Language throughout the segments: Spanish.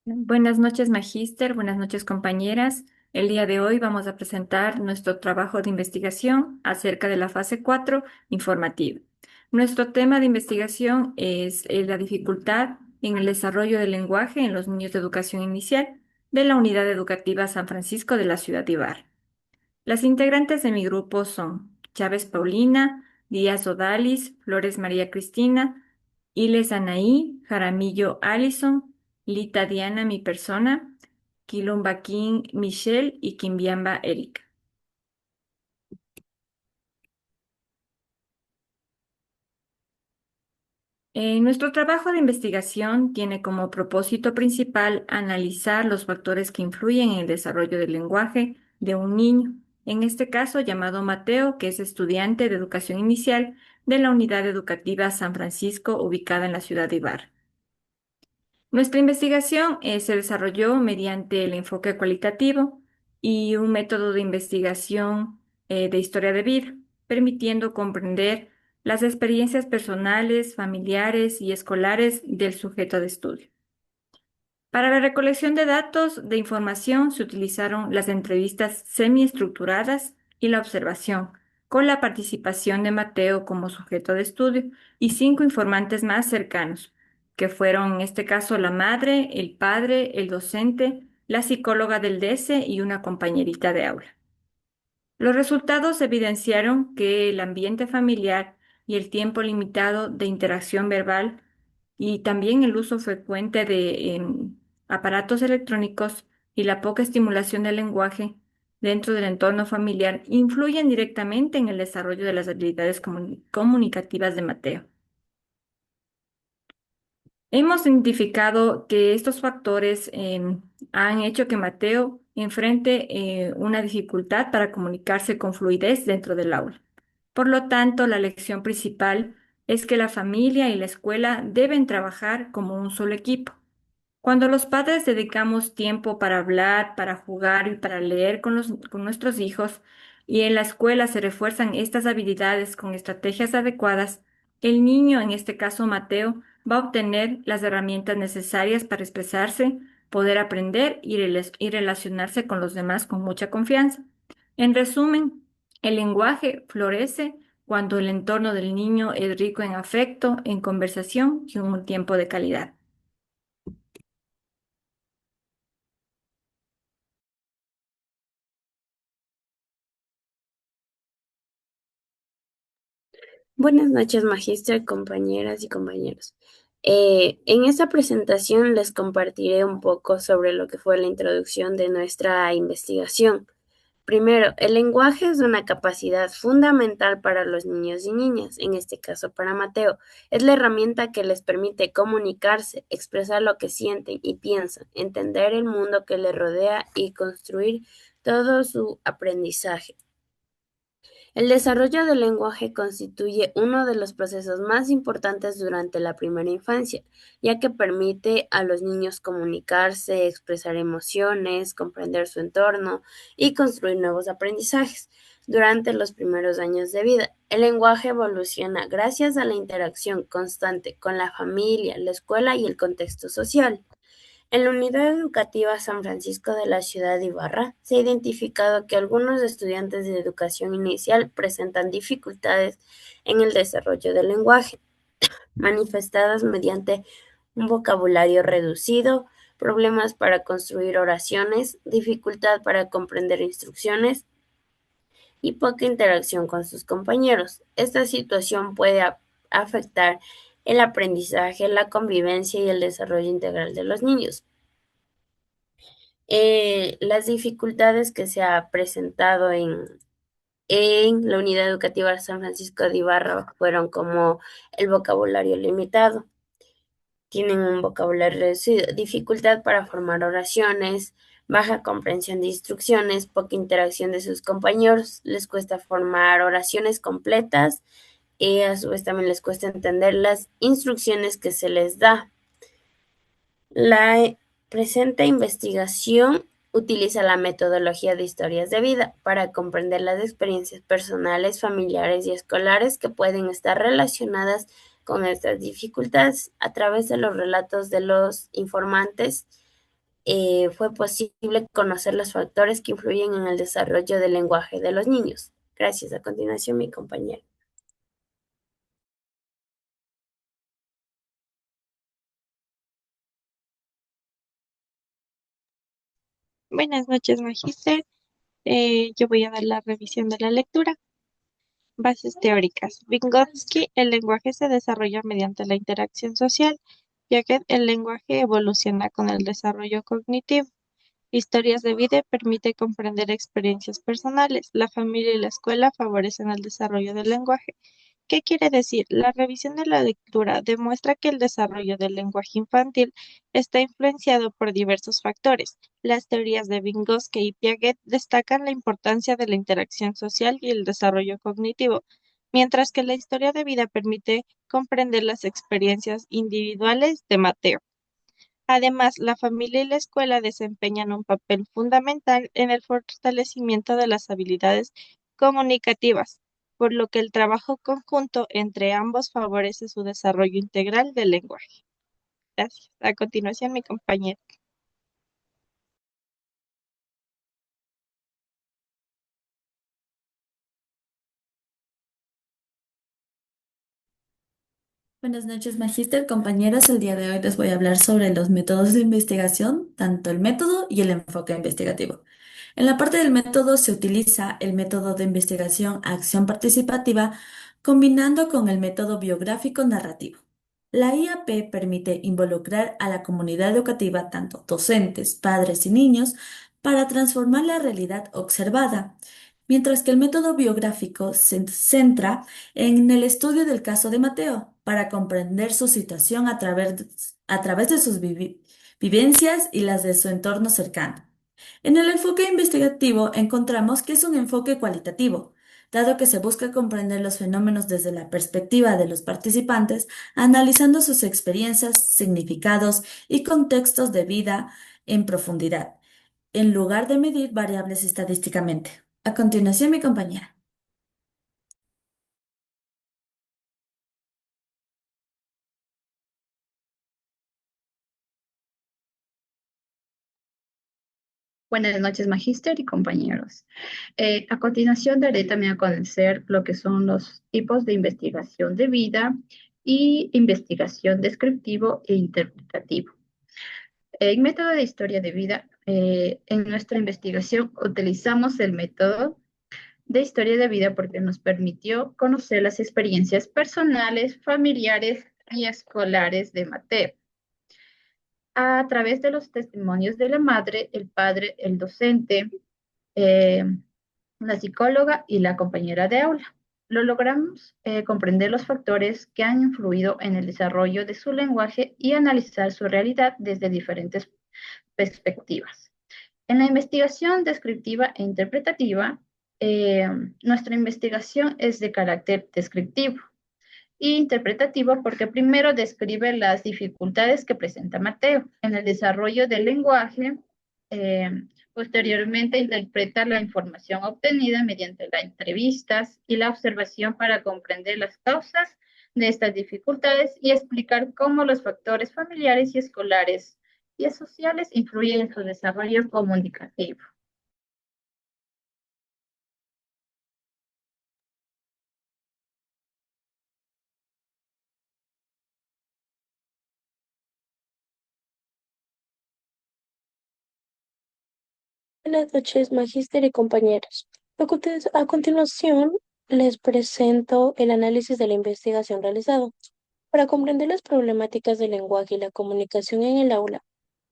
Buenas noches, magíster. Buenas noches, compañeras. El día de hoy vamos a presentar nuestro trabajo de investigación acerca de la fase 4 informativa. Nuestro tema de investigación es la dificultad en el desarrollo del lenguaje en los niños de educación inicial de la Unidad Educativa San Francisco de la ciudad de Ibarra. Las integrantes de mi grupo son Chávez Paulina, Díaz Odalis, Flores María Cristina, Iles Anaí, Jaramillo Allison, Lita Diana, mi persona, Quilomba King Michelle y Quimbiamba Erika. Nuestro trabajo de investigación tiene como propósito principal analizar los factores que influyen en el desarrollo del lenguaje de un niño, en este caso llamado Mateo, que es estudiante de educación inicial de la Unidad Educativa San Francisco, ubicada en la ciudad de Ibarra. Nuestra investigación se desarrolló mediante el enfoque cualitativo y un método de investigación de historia de vida, permitiendo comprender las experiencias personales, familiares y escolares del sujeto de estudio. Para la recolección de datos de información se utilizaron las entrevistas semiestructuradas y la observación, con la participación de Mateo como sujeto de estudio y 5 informantes más cercanos, que fueron en este caso la madre, el padre, el docente, la psicóloga del DS y una compañerita de aula. Los resultados evidenciaron que el ambiente familiar y el tiempo limitado de interacción verbal y también el uso frecuente de aparatos electrónicos y la poca estimulación del lenguaje dentro del entorno familiar influyen directamente en el desarrollo de las habilidades comunicativas de Mateo. Hemos identificado que estos factores han hecho que Mateo enfrente una dificultad para comunicarse con fluidez dentro del aula. Por lo tanto, la lección principal es que la familia y la escuela deben trabajar como un solo equipo. Cuando los padres dedicamos tiempo para hablar, para jugar y para leer con nuestros hijos, y en la escuela se refuerzan estas habilidades con estrategias adecuadas, el niño, en este caso Mateo, va a obtener las herramientas necesarias para expresarse, poder aprender y relacionarse con los demás con mucha confianza. En resumen, el lenguaje florece cuando el entorno del niño es rico en afecto, en conversación y en un tiempo de calidad. Buenas noches, magíster, compañeras y compañeros. En esta presentación les compartiré un poco sobre lo que fue la introducción de nuestra investigación. Primero, el lenguaje es una capacidad fundamental para los niños y niñas, en este caso para Mateo. Es la herramienta que les permite comunicarse, expresar lo que sienten y piensan, entender el mundo que les rodea y construir todo su aprendizaje. El desarrollo del lenguaje constituye uno de los procesos más importantes durante la primera infancia, ya que permite a los niños comunicarse, expresar emociones, comprender su entorno y construir nuevos aprendizajes. Durante los primeros años de vida, el lenguaje evoluciona gracias a la interacción constante con la familia, la escuela y el contexto social. En la Unidad Educativa San Francisco de la ciudad de Ibarra, se ha identificado que algunos estudiantes de educación inicial presentan dificultades en el desarrollo del lenguaje, manifestadas mediante un vocabulario reducido, problemas para construir oraciones, dificultad para comprender instrucciones y poca interacción con sus compañeros. Esta situación puede afectar el aprendizaje, la convivencia y el desarrollo integral de los niños. Las dificultades que se ha presentado en la unidad educativa de San Francisco de Ibarra fueron como el vocabulario limitado, tienen un vocabulario reducido, dificultad para formar oraciones, baja comprensión de instrucciones, poca interacción de sus compañeros, les cuesta formar oraciones completas y a su vez también les cuesta entender las instrucciones que se les da. La presente investigación utiliza la metodología de historias de vida para comprender las experiencias personales, familiares y escolares que pueden estar relacionadas con estas dificultades a través de los relatos de los informantes. fue posible conocer los factores que influyen en el desarrollo del lenguaje de los niños. Gracias. A continuación, mi compañera. Buenas noches, magíster. Yo voy a dar la revisión de la lectura. Bases teóricas. Vygotsky, el lenguaje se desarrolla mediante la interacción social, ya que el lenguaje evoluciona con el desarrollo cognitivo. Historias de vida permite comprender experiencias personales. La familia y la escuela favorecen el desarrollo del lenguaje. ¿Qué quiere decir? La revisión de la lectura demuestra que el desarrollo del lenguaje infantil está influenciado por diversos factores. Las teorías de Vygotsky y Piaget destacan la importancia de la interacción social y el desarrollo cognitivo, mientras que la historia de vida permite comprender las experiencias individuales de Mateo. Además, la familia y la escuela desempeñan un papel fundamental en el fortalecimiento de las habilidades comunicativas, por lo que el trabajo conjunto entre ambos favorece su desarrollo integral del lenguaje. Gracias. A continuación, mi compañera. Buenas noches, magíster, compañeros. El día de hoy les voy a hablar sobre los métodos de investigación, tanto el método y el enfoque investigativo. En la parte del método se utiliza el método de investigación acción participativa combinando con el método biográfico narrativo. La IAP permite involucrar a la comunidad educativa, tanto docentes, padres y niños, para transformar la realidad observada, mientras que el método biográfico se centra en el estudio del caso de Mateo para comprender su situación a través de sus vivencias y las de su entorno cercano. En el enfoque investigativo encontramos que es un enfoque cualitativo, dado que se busca comprender los fenómenos desde la perspectiva de los participantes, analizando sus experiencias, significados y contextos de vida en profundidad, en lugar de medir variables estadísticamente. A continuación, mi compañera. Buenas noches, magíster y compañeros. A continuación daré también a conocer lo que son los tipos de investigación de vida y investigación descriptivo e interpretativo. En método de historia de vida, en nuestra investigación utilizamos el método de historia de vida porque nos permitió conocer las experiencias personales, familiares y escolares de Mateo a través de los testimonios de la madre, el padre, el docente, eh, la psicóloga y la compañera de aula. Lo logramos comprender los factores que han influido en el desarrollo de su lenguaje y analizar su realidad desde diferentes perspectivas. En la investigación descriptiva e interpretativa, eh, nuestra investigación es de carácter descriptivo y interpretativo porque primero describe las dificultades que presenta Mateo en el desarrollo del lenguaje. eh, Posteriormente interpreta la información obtenida mediante las entrevistas y la observación para comprender las causas de estas dificultades y explicar cómo los factores familiares y escolares y sociales influyen en su desarrollo comunicativo. Buenas noches, magíster y compañeros. A continuación, les presento el análisis de la investigación realizado. Para comprender las problemáticas del lenguaje y la comunicación en el aula,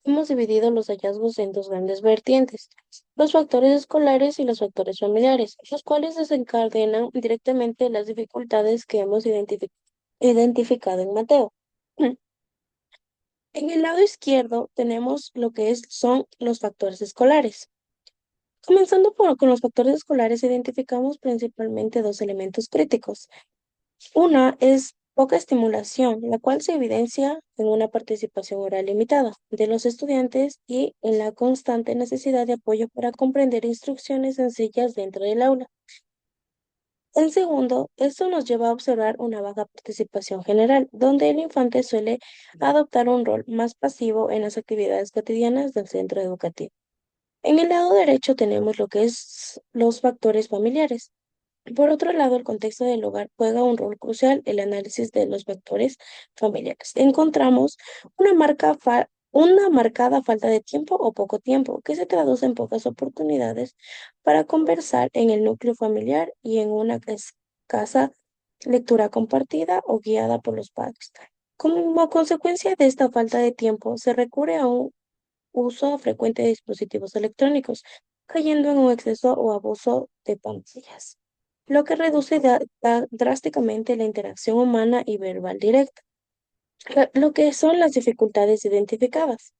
hemos dividido los hallazgos en dos grandes vertientes, los factores escolares y los factores familiares, los cuales desencadenan directamente las dificultades que hemos identificado en Mateo. En el lado izquierdo tenemos lo que son los factores escolares. Comenzando con los factores escolares, identificamos principalmente dos elementos críticos. Una es poca estimulación, la cual se evidencia en una participación oral limitada de los estudiantes y en la constante necesidad de apoyo para comprender instrucciones sencillas dentro del aula. En segundo, esto nos lleva a observar una baja participación general, donde el infante suele adoptar un rol más pasivo en las actividades cotidianas del centro educativo. En el lado derecho tenemos lo que es los factores familiares. Por otro lado, el contexto del hogar juega un rol crucial en el análisis de los factores familiares. Encontramos una marcada falta de tiempo o poco tiempo, que se traduce en pocas oportunidades para conversar en el núcleo familiar y en una escasa lectura compartida o guiada por los padres. Como consecuencia de esta falta de tiempo, se recurre a un uso frecuente de dispositivos electrónicos, cayendo en un exceso o abuso de pantallas, lo que reduce drásticamente la interacción humana y verbal directa, lo que son las dificultades identificadas.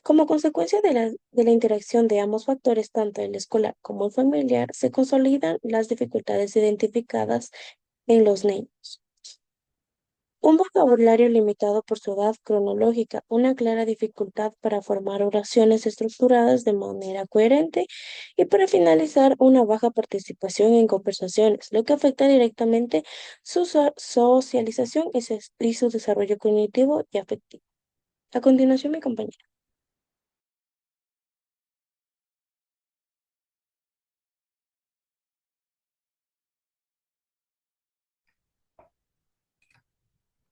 Como consecuencia de la interacción de ambos factores, tanto el escolar como el familiar, se consolidan las dificultades identificadas en los niños. Un vocabulario limitado por su edad cronológica, una clara dificultad para formar oraciones estructuradas de manera coherente y para finalizar una baja participación en conversaciones, lo que afecta directamente su socialización y su desarrollo cognitivo y afectivo. A continuación, mi compañera.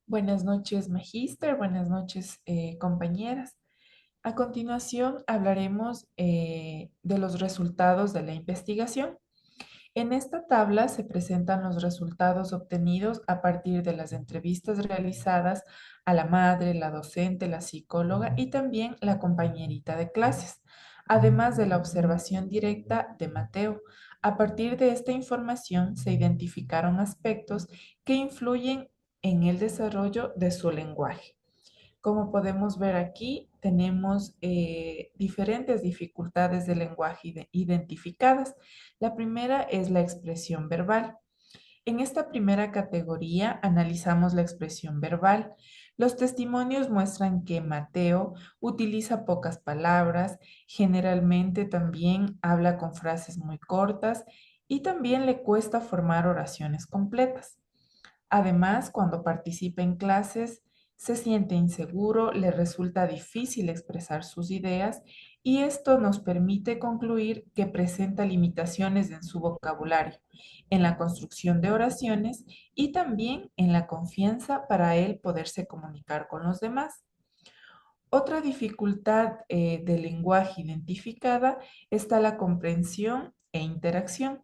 Buenas noches, magíster. Buenas noches, compañeras. A continuación, hablaremos de los resultados de la investigación. En esta tabla se presentan los resultados obtenidos a partir de las entrevistas realizadas a la madre, la docente, la psicóloga y también la compañerita de clases, además de la observación directa de Mateo. A partir de esta información se identificaron aspectos que influyen en el desarrollo de su lenguaje. Como podemos ver aquí, tenemos diferentes dificultades de lenguaje identificadas. La primera es la expresión verbal. En esta primera categoría analizamos la expresión verbal. Los testimonios muestran que Mateo utiliza pocas palabras, generalmente también habla con frases muy cortas y también le cuesta formar oraciones completas. Además, cuando participa en clases, se siente inseguro, le resulta difícil expresar sus ideas y esto nos permite concluir que presenta limitaciones en su vocabulario, en la construcción de oraciones y también en la confianza para él poderse comunicar con los demás. Otra dificultad de lenguaje identificada está la comprensión e interacción.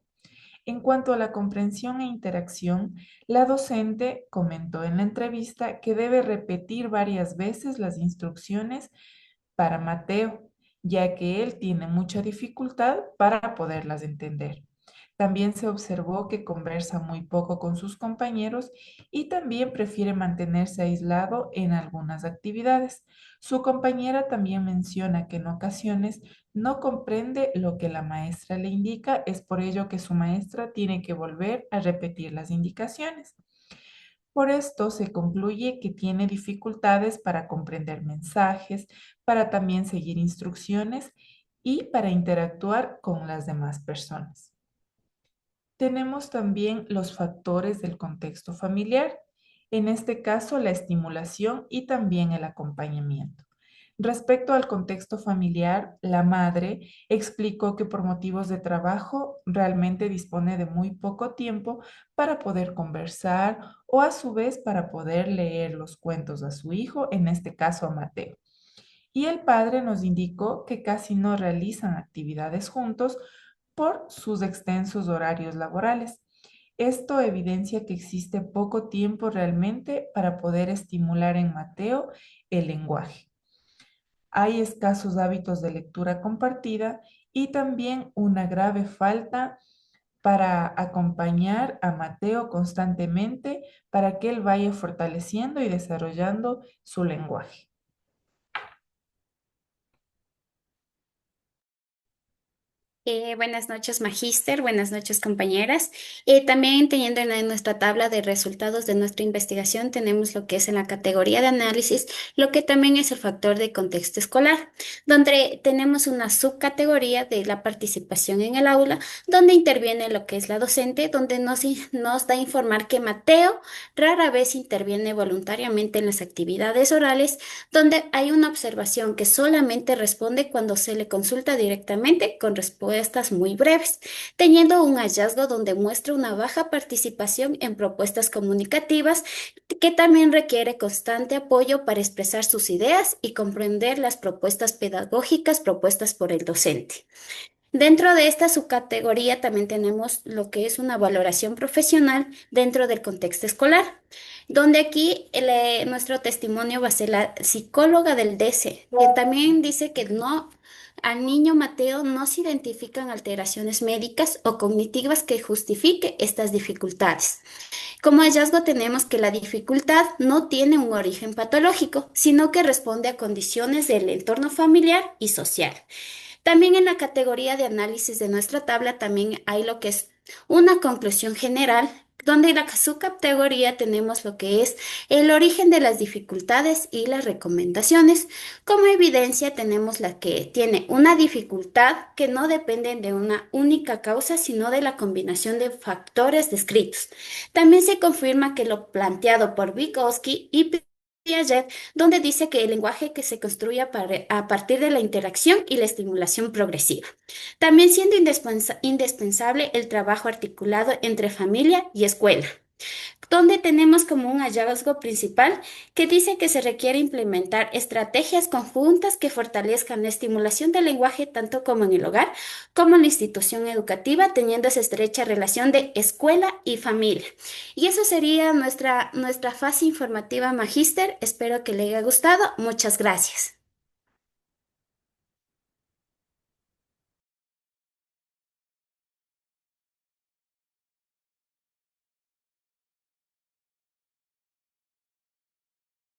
En cuanto a la comprensión e interacción, la docente comentó en la entrevista que debe repetir varias veces las instrucciones para Mateo, ya que él tiene mucha dificultad para poderlas entender. También se observó que conversa muy poco con sus compañeros y también prefiere mantenerse aislado en algunas actividades. Su compañera también menciona que en ocasiones no comprende lo que la maestra le indica, es por ello que su maestra tiene que volver a repetir las indicaciones. Por esto se concluye que tiene dificultades para comprender mensajes, para también seguir instrucciones y para interactuar con las demás personas. Tenemos también los factores del contexto familiar, en este caso la estimulación y también el acompañamiento. Respecto al contexto familiar, la madre explicó que por motivos de trabajo realmente dispone de muy poco tiempo para poder conversar o a su vez para poder leer los cuentos a su hijo, en este caso a Mateo. Y el padre nos indicó que casi no realizan actividades juntos por sus extensos horarios laborales. Esto evidencia que existe poco tiempo realmente para poder estimular en Mateo el lenguaje. Hay escasos hábitos de lectura compartida y también una grave falta para acompañar a Mateo constantemente para que él vaya fortaleciendo y desarrollando su lenguaje. Buenas noches, magíster. Buenas noches, compañeras. También teniendo en nuestra tabla de resultados de nuestra investigación, tenemos lo que es en la categoría de análisis, lo que también es el factor de contexto escolar, donde tenemos una subcategoría de la participación en el aula, donde interviene lo que es la docente, donde nos da a informar que Mateo rara vez interviene voluntariamente en las actividades orales, donde hay una observación que solamente responde cuando se le consulta directamente con respuestas muy breves, teniendo un hallazgo donde muestra una baja participación en propuestas comunicativas que también requiere constante apoyo para expresar sus ideas y comprender las propuestas pedagógicas propuesdas por el docente. Dentro de esta subcategoría también tenemos lo que es una valoración profesional dentro del contexto escolar, donde aquí nuestro testimonio va a ser la psicóloga del DC, que también dice que no, al niño Mateo no se identifican alteraciones médicas o cognitivas que justifique estas dificultades. Como hallazgo tenemos que la dificultad no tiene un origen patológico, sino que responde a condiciones del entorno familiar y social. También en la categoría de análisis de nuestra tabla también hay lo que es una conclusión general, donde en la subcategoría tenemos lo que es el origen de las dificultades y las recomendaciones. Como evidencia tenemos la que tiene una dificultad que no depende de una única causa, sino de la combinación de factores descritos. También se confirma que lo planteado por Vygotsky y Piaget, donde dice que el lenguaje que se construye a partir de la interacción y la estimulación progresiva. También siendo indispensable el trabajo articulado entre familia y escuela, donde tenemos como un hallazgo principal que dice que se requiere implementar estrategias conjuntas que fortalezcan la estimulación del lenguaje tanto como en el hogar como en la institución educativa, teniendo esa estrecha relación de escuela y familia. Y eso sería nuestra fase informativa, magíster. Espero que le haya gustado. Muchas gracias.